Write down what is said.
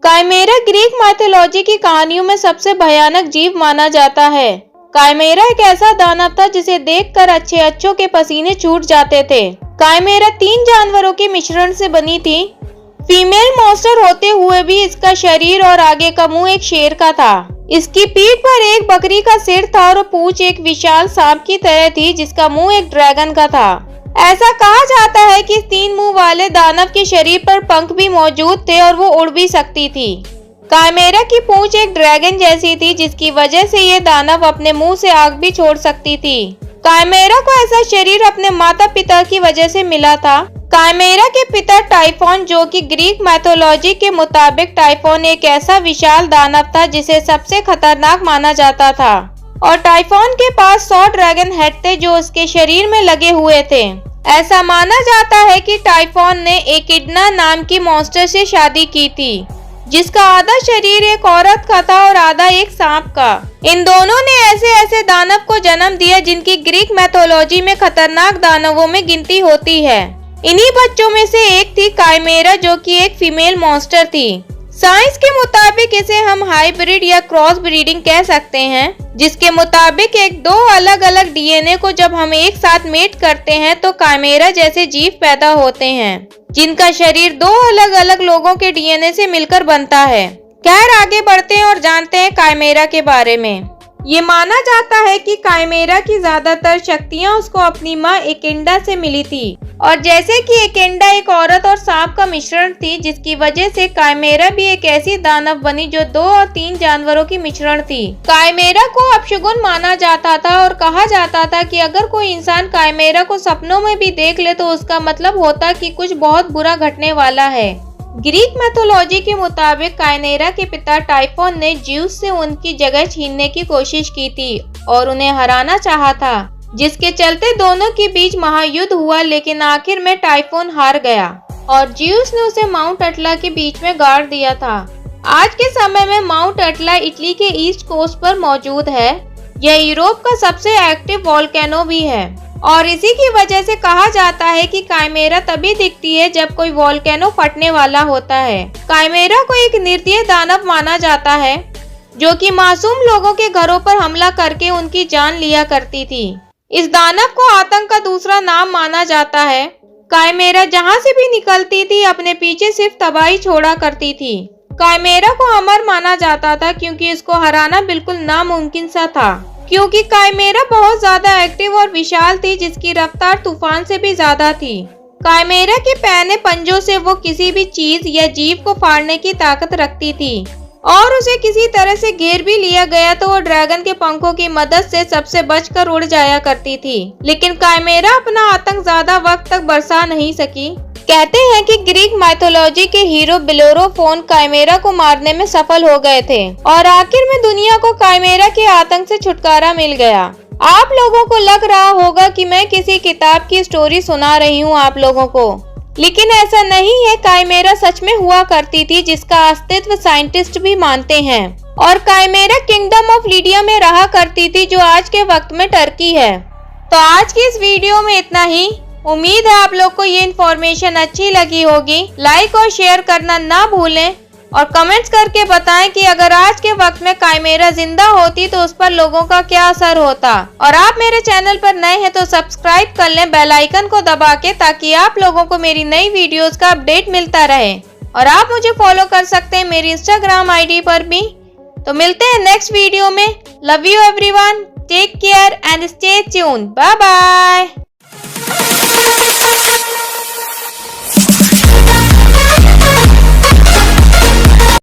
Chimera Greek mythology की कहानियों में सबसे भयानक जीव माना जाता है। काइमेरा एक ऐसा दानव था जिसे देखकर अच्छों के पसीने छूट जाते थे। काइमेरा 3 जानवरों के मिश्रण से बनी थी। फीमेल मॉन्स्टर होते हुए भी इसका शरीर और आगे का मुंह एक शेर का था। इसकी पीठ पर एक बकरी का सिर था और पूंछ एक विशाल सांप की तरह थी जिसका मुंह एक ड्रैगन का था। ऐसा कहा जाता है कि 3 मुंह वाले दानव के शरीर पर पंख भी मौजूद थे और वो उड़ भी सकती थी। काइमेरा की पूंछ एक ड्रैगन जैसी थी जिसकी वजह से ये दानव अपने मुंह से आग भी छोड़ सकती थी। काइमेरा को ऐसा शरीर अपने माता पिता की वजह से मिला था। काइमेरा के पिता टाइफॉन, जो कि ग्रीक मैथोलॉजी के मुताबिक टाइफॉन एक ऐसा विशाल दानव था जिसे सबसे खतरनाक माना जाता था और टाइफॉन के पास 100 ड्रैगन हेड थे जो उसके शरीर में लगे हुए थे। ऐसा माना जाता है कि टाइफॉन ने एकिडना नाम की मॉन्स्टर से शादी की थी जिसका आधा शरीर एक औरत का था और आधा एक सांप का। इन दोनों ने ऐसे दानव को जन्म दिया जिनकी ग्रीक मैथोलॉजी में खतरनाक दानवों में गिनती होती है। इन्हीं बच्चों में से एक थी काइमेरा, जो कि एक फीमेल मॉन्स्टर थी। साइंस के मुताबिक इसे हम हाइब्रिड या क्रॉस ब्रीडिंग कह सकते हैं, जिसके मुताबिक दो अलग अलग डीएनए को जब हम एक साथ मेट करते हैं तो काइमेरा जैसे जीव पैदा होते हैं जिनका शरीर 2 अलग अलग लोगों के डीएनए से मिलकर बनता है। खैर, आगे बढ़ते हैं और जानते हैं काइमेरा के बारे में। ये माना जाता है कि काइमेरा की ज्यादातर शक्तियां उसको अपनी माँ एकिंडा से मिली थी और जैसे कि एकिंडा एक औरत और सांप का मिश्रण थी, जिसकी वजह से काइमेरा भी एक ऐसी दानव बनी जो 2 और 3 जानवरों की मिश्रण थी। काइमेरा को अपशगुन माना जाता था और कहा जाता था कि अगर कोई इंसान काइमेरा को सपनों में भी देख ले तो उसका मतलब होता कि कुछ बहुत बुरा घटने वाला है। ग्रीक मैथोलॉजी के मुताबिक काइमेरा के पिता टाइफॉन ने ज्यूस से उनकी जगह छीनने की कोशिश की थी और उन्हें हराना चाहा था, जिसके चलते दोनों के बीच महायुद्ध हुआ, लेकिन आखिर में टाइफॉन हार गया और ज्यूस ने उसे माउंट अटला के बीच में गाड़ दिया था। आज के समय में माउंट अटला इटली के ईस्ट कोस्ट पर मौजूद है। यह यूरोप का सबसे एक्टिव वोल्केनो भी है और इसी की वजह से कहा जाता है कि काइमेरा तभी दिखती है जब कोई वोल्केनो फटने वाला होता है। काइमेरा को एक निर्दयी दानव माना जाता है जो कि मासूम लोगों के घरों पर हमला करके उनकी जान लिया करती थी। इस दानव को आतंक का दूसरा नाम माना जाता है। काइमेरा जहां से भी निकलती थी अपने पीछे सिर्फ तबाही छोड़ा करती थी। काइमेरा को अमर माना जाता था क्योंकि इसको हराना बिल्कुल नामुमकिन सा था, क्योंकि काइमेरा बहुत ज्यादा एक्टिव और विशाल थी जिसकी रफ्तार तूफान से भी ज्यादा थी। काइमेरा के पैने पंजों से वो किसी भी चीज या जीव को फाड़ने की ताकत रखती थी और उसे किसी तरह से घेर भी लिया गया तो वो ड्रैगन के पंखों की मदद से सबसे बचकर उड़ जाया करती थी। लेकिन काइमेरा अपना आतंक ज्यादा वक्त तक बरसा नहीं सकी। कहते हैं कि ग्रीक माइथोलॉजी के हीरो बेलेरोफोन काइमेरा को मारने में सफल हो गए थे और आखिर में दुनिया को काइमेरा के आतंक से छुटकारा मिल गया। आप लोगों को लग रहा होगा कि मैं किसी किताब की स्टोरी सुना रही हूँ आप लोगों को, लेकिन ऐसा नहीं है। काइमेरा सच में हुआ करती थी जिसका अस्तित्व साइंटिस्ट भी मानते हैं और काइमेरा किंगडम ऑफ लिडिया में रहा करती थी जो आज के वक्त में टर्की है। तो आज की इस वीडियो में इतना ही। उम्मीद है आप लोग को ये इन्फॉर्मेशन अच्छी लगी होगी। लाइक और शेयर करना ना भूलें और कमेंट्स करके बताएं कि अगर आज के वक्त में काइमेरा जिंदा होती तो उस पर लोगों का क्या असर होता। और आप मेरे चैनल पर नए हैं तो सब्सक्राइब कर लें बेल आइकन को दबा के, ताकि आप लोगों को मेरी नई वीडियोस का अपडेट मिलता रहे। और आप मुझे फॉलो कर सकते हैं मेरी इंस्टाग्राम आईडी पर भी। तो मिलते हैं नेक्स्ट वीडियो में। Love you everyone, take care and stay tuned. Bye bye.